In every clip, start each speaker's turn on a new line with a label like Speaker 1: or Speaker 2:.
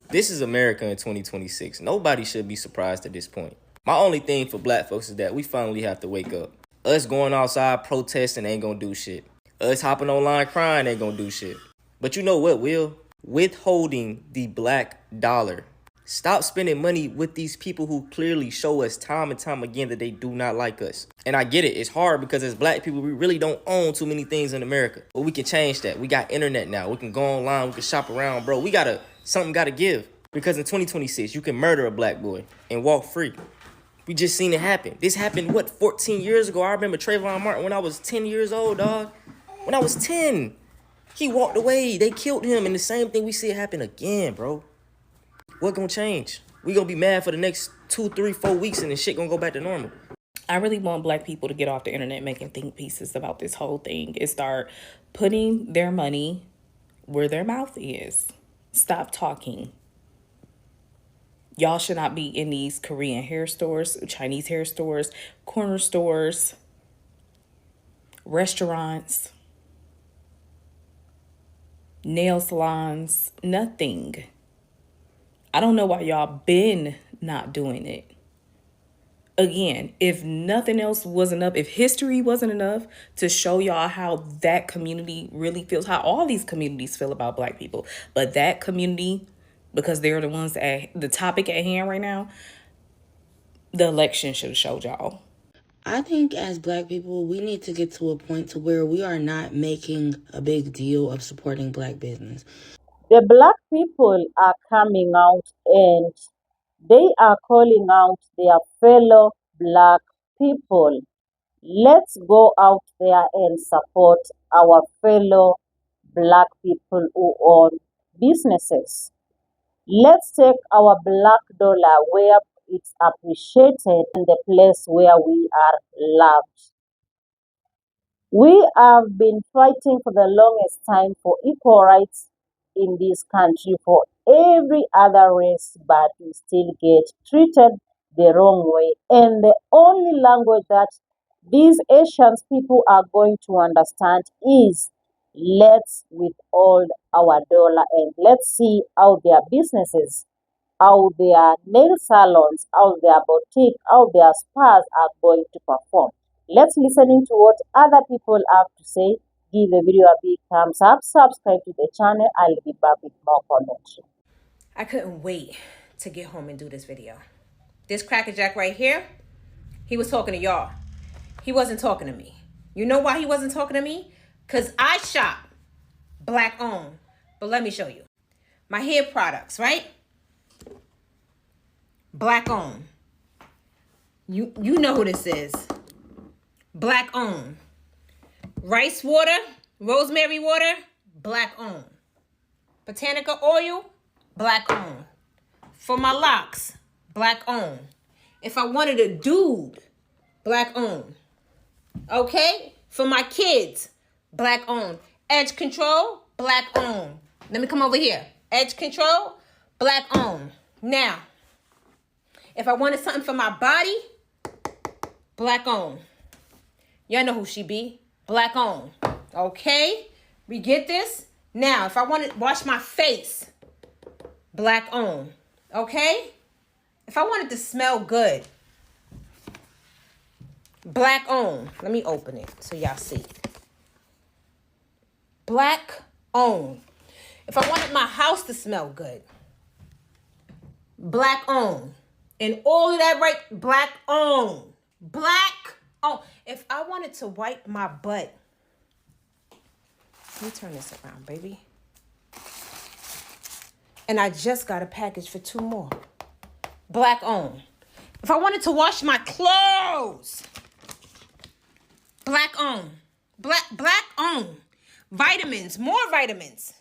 Speaker 1: This is America in 2026. Nobody should be surprised at this point. My only thing for black folks is that we finally have to wake up. Us going outside protesting ain't gonna do shit. Us hopping online crying ain't gonna do shit. But you know what will? Withholding the black dollar. Stop spending money with these people who clearly show us time and time again that they do not like us. And I get it, it's hard because as black people, we really don't own too many things in America. But we can change that. We got internet now. We can go online, we can shop around, bro. Something gotta give. Because in 2026, you can murder a black boy and walk free. We just seen it happen. This happened, 14 years ago? I remember Trayvon Martin when I was 10 years old, dog. When I was 10, he walked away. They killed him. And the same thing we see it happen again, bro. What gonna change? We gonna be mad for the next 2, 3, 4 weeks and then shit gonna go back to normal.
Speaker 2: I really want black people to get off the internet making think pieces about this whole thing and start putting their money where their mouth is. Stop talking. Y'all should not be in these Korean hair stores, Chinese hair stores, corner stores, restaurants, nail salons, nothing. I don't know why y'all been not doing it. Again, if nothing else wasn't enough, if history wasn't enough to show y'all how that community really feels, how all these communities feel about black people, but that community, because they're the ones at the topic at hand right now, the election should have showed y'all.
Speaker 3: I think as black people, we need to get to a point to where we are not making a big deal of supporting black business.
Speaker 4: The black people are coming out and they are calling out their fellow black people. Let's go out there and support our fellow black people who own businesses. Let's take our black dollar where it's appreciated in the place where we are loved. We have been fighting for the longest time for equal rights in this country for every other race, but we still get treated the wrong way. And the only language that these Asians people are going to understand is let's withhold our dollar and let's see how their businesses, how their nail salons, how their boutique, how their spas are going to perform. Let's listen into what other people have to say. Give the video a big thumbs up, subscribe to the channel. I'll be back with more commentary.
Speaker 5: I couldn't wait to get home and do this video. This Cracker Jack right here, he was talking to y'all. He wasn't talking to me. You know why he wasn't talking to me? Because I shop black owned. But let me show you. My hair products, right? Black owned. You know who this is. Black owned. Rice water, rosemary water, black owned. Botanica oil, black owned. For my locks, black owned. If I wanted a dude, black owned. Okay? For my kids, black owned. Edge control, black owned. Let me come over here. Edge control, black owned. Now, if I wanted something for my body, black owned. Y'all know who she be. Black owned. Okay? We get this? Now, if I want to wash my face, black owned. Okay? If I wanted to smell good, black owned. Let me open it so y'all see. Black owned. If I wanted my house to smell good, black owned. And all of that right, black owned. Black owned. If I wanted to wipe my butt, let me turn this around, baby. And I just got a package for 2 more. Black owned. If I wanted to wash my clothes, black owned. Black owned. Vitamins, more vitamins.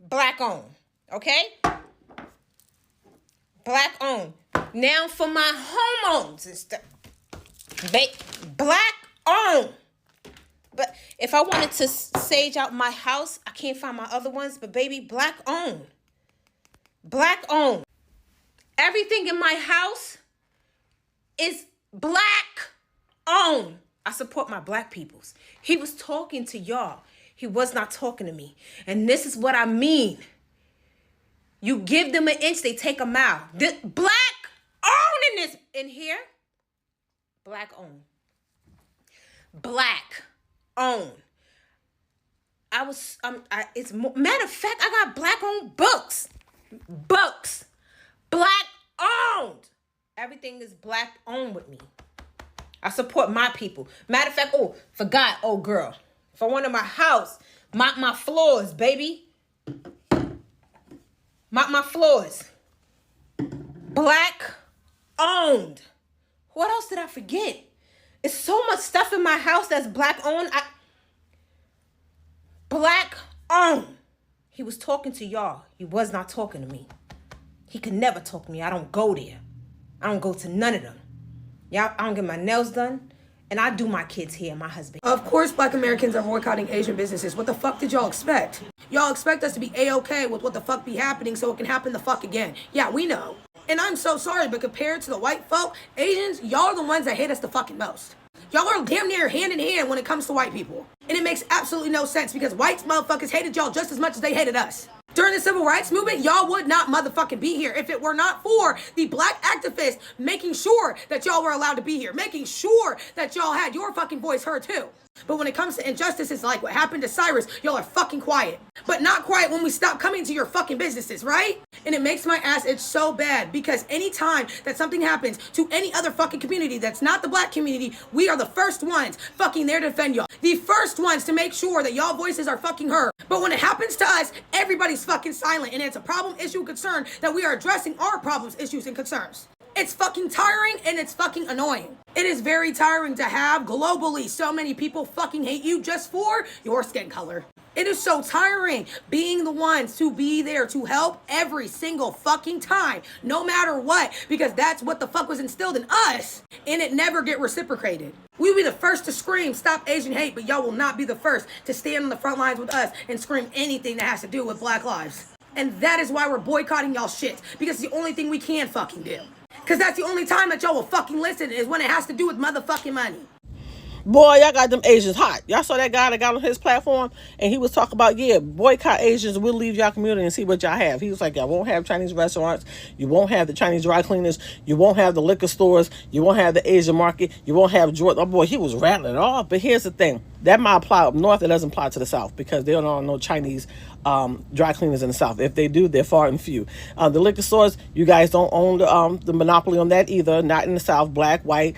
Speaker 5: Black owned. Okay? Black owned. Now for my hormones and stuff. Black owned. But if I wanted to sage out my house, I can't find my other ones, but baby, black owned. Black owned. Everything in my house is black owned. I support my black peoples. He was talking to y'all. He was not talking to me. And this is what I mean. You give them an inch, they take a mile. This black owned in here. Black owned. Black owned. It's matter of fact, I got black owned books. Black owned. Everything is black owned with me. I support my people. Matter of fact, forgot, girl. If I went to my house, mop my floors, baby. Mop my floors. Black owned. What else did I forget? It's so much stuff in my house that's black owned. Black owned. He was talking to y'all. He was not talking to me. He could never talk to me. I don't go there. I don't go to none of them. I don't get my nails done. And I do my kids' hair, my husband.
Speaker 6: Of course black Americans are boycotting Asian businesses. What the fuck did y'all expect? Y'all expect us to be A-okay with what the fuck be happening so it can happen the fuck again. Yeah, we know. And I'm so sorry, but compared to the white folk, Asians, y'all are the ones that hate us the fucking most. Y'all are damn near hand in hand when it comes to white people. And it makes absolutely no sense because white motherfuckers hated y'all just as much as they hated us. During the civil rights movement, y'all would not motherfucking be here if it were not for the black activists making sure that y'all were allowed to be here, making sure that y'all had your fucking voice heard too. But when it comes to injustices like what happened to Cyrus, y'all are fucking quiet. But not quiet when we stop coming to your fucking businesses, right? And it makes my ass itch so bad because anytime that something happens to any other fucking community that's not the black community, we are the first ones fucking there to defend y'all. The first ones to make sure that y'all voices are fucking heard. But when it happens to us, everybody's fucking silent. And it's a problem, issue, concern that we are addressing our problems, issues, and concerns. It's fucking tiring and it's fucking annoying. It is very tiring to have globally so many people fucking hate you just for your skin color. It is so tiring being the ones to be there to help every single fucking time, no matter what, because that's what the fuck was instilled in us, and it never get reciprocated. We'll be the first to scream, stop Asian hate, but y'all will not be the first to stand on the front lines with us and scream anything that has to do with black lives. And that is why we're boycotting y'all shit, because it's the only thing we can fucking do. Because that's the only time that y'all will fucking listen is when it has to do with motherfucking money.
Speaker 7: Boy, y'all got them Asians hot. Y'all saw that guy that got on his platform and he was talking about, boycott Asians. We'll leave y'all community and see what y'all have. He was like, y'all won't have Chinese restaurants. You won't have the Chinese dry cleaners. You won't have the liquor stores. You won't have the Asian market. You won't have Jordan. Oh, boy, he was rattling it off. But here's the thing. That might apply up north. It doesn't apply to the south because they don't know no Chinese dry cleaners in the south. If they do, they're far and few. The liquor stores, you guys don't own the monopoly on that either. Not in the south. Black, white,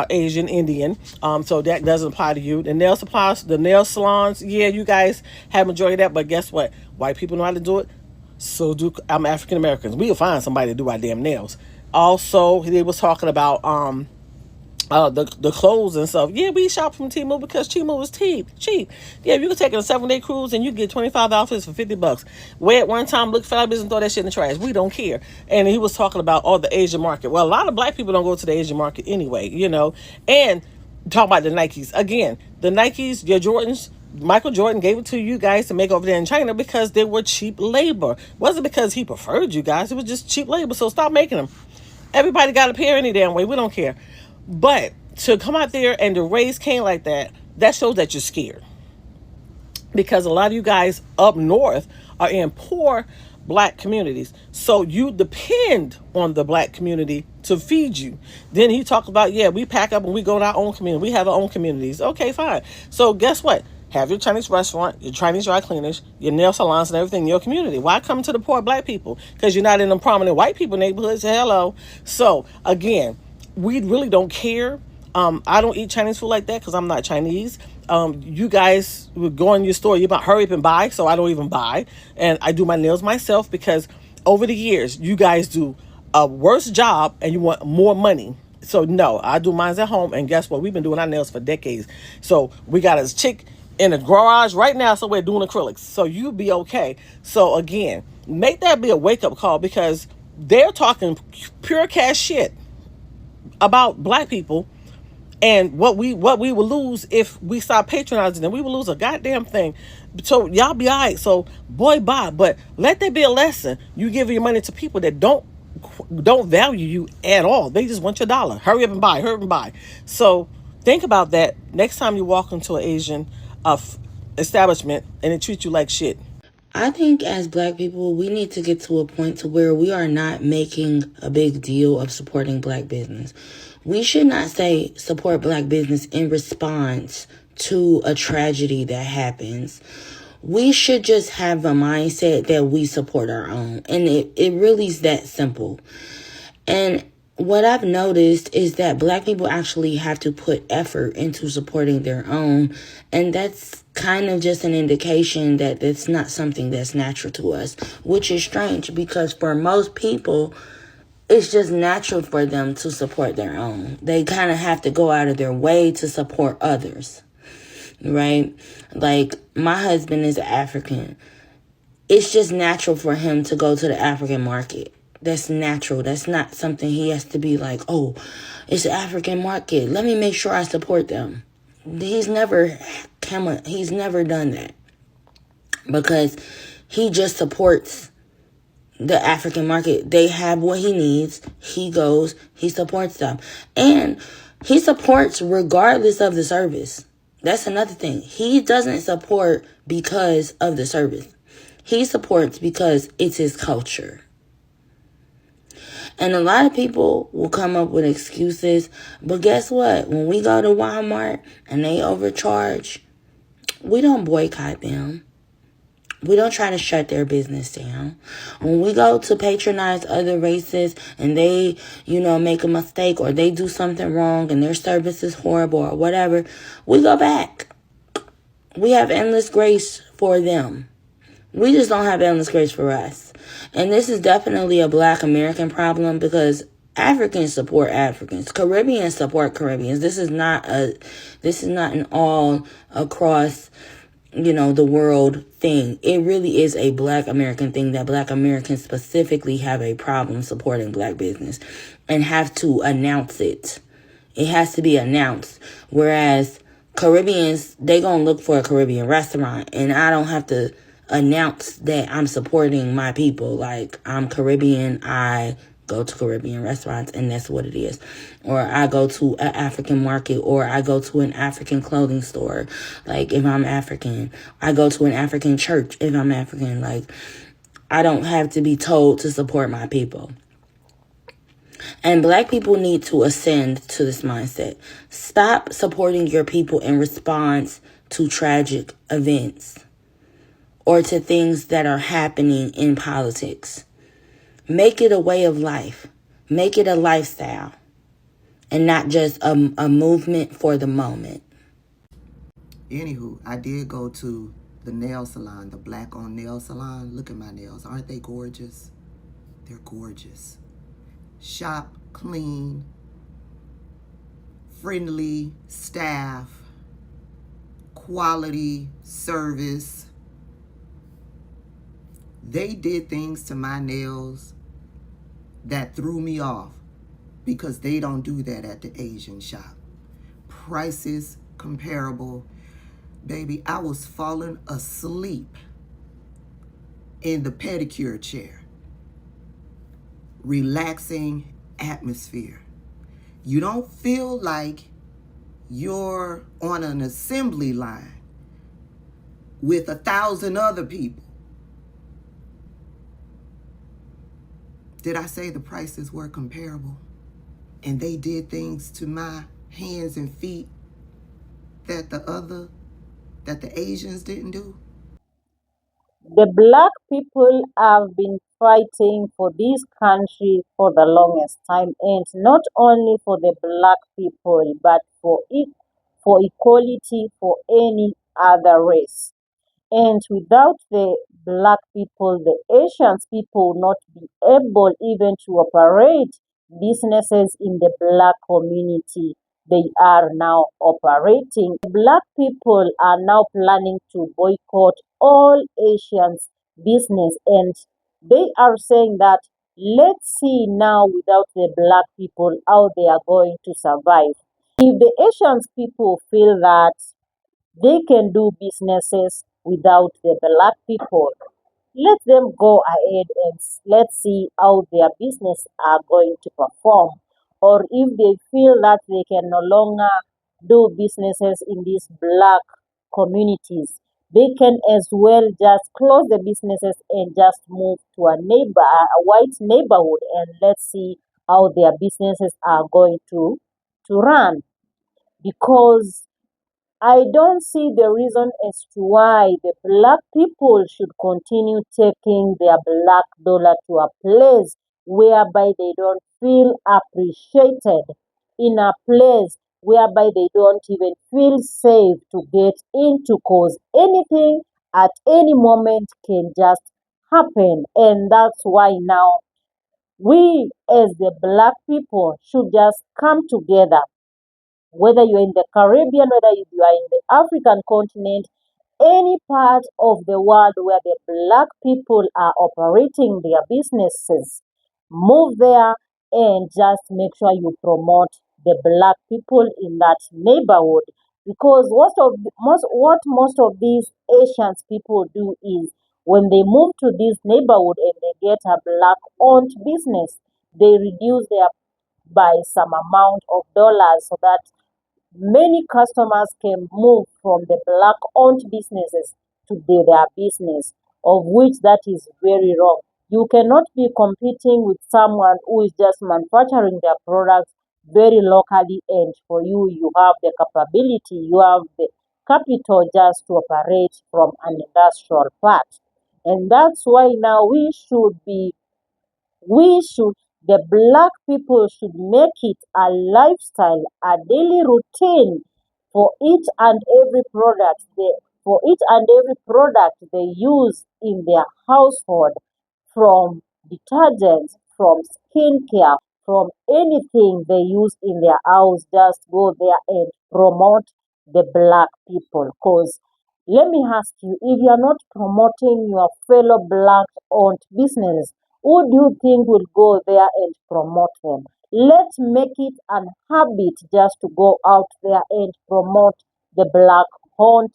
Speaker 7: Asian, Indian. So that doesn't apply to you. The nail supplies, the nail salons, you guys have majority of that. But guess what? White people know how to do it. So do African Americans. We'll find somebody to do our damn nails. Also, they was talking about the clothes and stuff. We shop from Temu because Temu was cheap. You can take a 7-day cruise and you get 25 outfits for $50. Where at one time look fabulous and throw that shit in the trash. We don't care. And he was talking about the Asian market. Well, a lot of black people don't go to the Asian market anyway, And talk about the Nikes again. The Nikes, your Jordans. Michael Jordan gave it to you guys to make over there in China because they were cheap labor. It wasn't because he preferred you guys. It was just cheap labor. So stop making them. Everybody got a pair any damn way. We don't care. But to come out there and to raise Cain like that shows that you're scared. Because a lot of you guys up north are in poor black communities. So you depend on the black community to feed you. Then he talked about, we pack up and we go to our own community. We have our own communities. Okay, fine. So guess what? Have your Chinese restaurant, your Chinese dry cleaners, your nail salons and everything in your community. Why come to the poor black people? Because you're not in the prominent white people neighborhoods. Hello. So again, we really don't care. I don't eat Chinese food like that because I'm not Chinese. You guys would go in your store, you about hurry up and buy, so I don't even buy. And I do my nails myself because over the years, you guys do a worse job and you want more money. So no, I do mine at home. And guess what? We've been doing our nails for decades. So we got a chick in a garage right now, so we're doing acrylics. So you be okay. So again, make that be a wake-up call because they're talking pure cash shit about black people and what we will lose if we stop patronizing them. We will lose a goddamn thing. So y'all be all right. So boy, bye. But let that be a lesson. You give your money to people that don't value you at all. They just want your dollar. Hurry up and buy. So think about that next time you walk into an Asian establishment and they treat you like shit.
Speaker 3: I think as black people, we need to get to a point to where we are not making a big deal of supporting black business. We should not say support black business in response to a tragedy that happens. We should just have a mindset that we support our own. And it really is that simple. And what I've noticed is that black people actually have to put effort into supporting their own. And that's kind of just an indication that it's not something that's natural to us, which is strange because for most people, it's just natural for them to support their own. They kind of have to go out of their way to support others, right? Like my husband is African. It's just natural for him to go to the African market. That's natural. That's not something he has to be like, oh, it's the African market. Let me make sure I support them. He's never done that because he just supports the African market. They have what he needs. He goes, he supports them. And he supports regardless of the service. That's another thing. He doesn't support because of the service. He supports because it's his culture. And a lot of people will come up with excuses. But guess what? When we go to Walmart and they overcharge, we don't boycott them. We don't try to shut their business down. When we go to patronize other races and they, make a mistake or they do something wrong and their service is horrible or whatever, we go back. We have endless grace for them. We just don't have endless grace for us. And this is definitely a black American problem because Africans support Africans. Caribbeans support Caribbeans. This is not an all across, the world thing. It really is a black American thing that black Americans specifically have a problem supporting black business and have to announce it. It has to be announced. Whereas Caribbeans, they gonna look for a Caribbean restaurant and I don't have to announce that I'm supporting my people. Like, I'm Caribbean, I go to Caribbean restaurants, and that's what it is. Or I go to an African market, or I go to an African clothing store, like, if I'm African. I go to an African church if I'm African. Like, I don't have to be told to support my people. And black people need to ascend to this mindset. Stop supporting your people in response to tragic events or to things that are happening in politics. Make it a way of life. Make it a lifestyle and not just a movement for the moment.
Speaker 8: Anywho, I did go to the nail salon, the black-owned nail salon. Look at my nails. Aren't they gorgeous? They're gorgeous. Shop clean, friendly staff, quality service. They did things to my nails that threw me off because they don't do that at the Asian shop. Prices comparable. Baby, I was falling asleep in the pedicure chair. Relaxing atmosphere. You don't feel like you're on an assembly line with 1,000 other people. Did I say the prices were comparable? And they did things to my hands and feet that the Asians didn't do?
Speaker 4: The black people have been fighting for this country for the longest time, and not only for the black people, but for equality for any other race. And without the black people, the Asians people will not be able even to operate businesses in the black community they are now operating. Black people are now planning to boycott all Asians business, and they are saying that let's see now without the black people how they are going to survive. If the Asians people feel that they can do businesses without the black people, let them go ahead and let's see how their business are going to perform. Or if they feel that they can no longer do businesses in these black communities, They can as well just close the businesses and just move to a white neighborhood, and let's see how their businesses are going to run. Because I don't see the reason as to why the black people should continue taking their black dollar to a place whereby they don't feel appreciated, in a place whereby they don't even feel safe to get into, because anything at any moment can just happen. And that's why now we as the black people should just come together, whether you're in the Caribbean, whether you are in the African continent, any part of the world where the black people are operating their businesses, move there and just make sure you promote the black people in that neighborhood. Because most of these Asians people do is when they move to this neighborhood and they get a black owned business, they reduce their by some amount of dollars so that many customers can move from the black owned businesses to their business, of which that is very wrong. You cannot be competing with someone who is just manufacturing their products very locally, and for you, you have the capability, you have the capital just to operate from an industrial part. And that's why now we should, the black people should make it a lifestyle, a daily routine for each and every product they use in their household, from detergents, from skincare, from anything they use in their house. Just go there and promote the black people. Because let me ask you, if you are not promoting your fellow black owned business, who do you think will go there and promote them? Let's make it an habit just to go out there and promote the black owned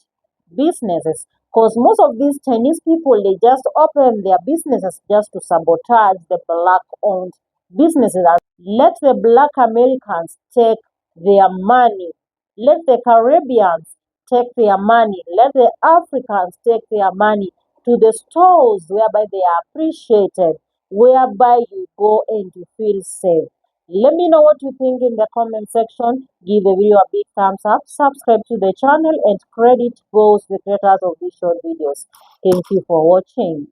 Speaker 4: businesses. Because most of these Chinese people, they just open their businesses just to sabotage the black owned businesses. And let the black Americans take their money. Let the Caribbeans take their money. Let the Africans take their money to the stores whereby they are appreciated, whereby you go and you feel safe. Let me know what you think in the comment section. Give the video a big thumbs up. Subscribe to the channel, and credit goes to the creators of these short videos. Thank you for watching.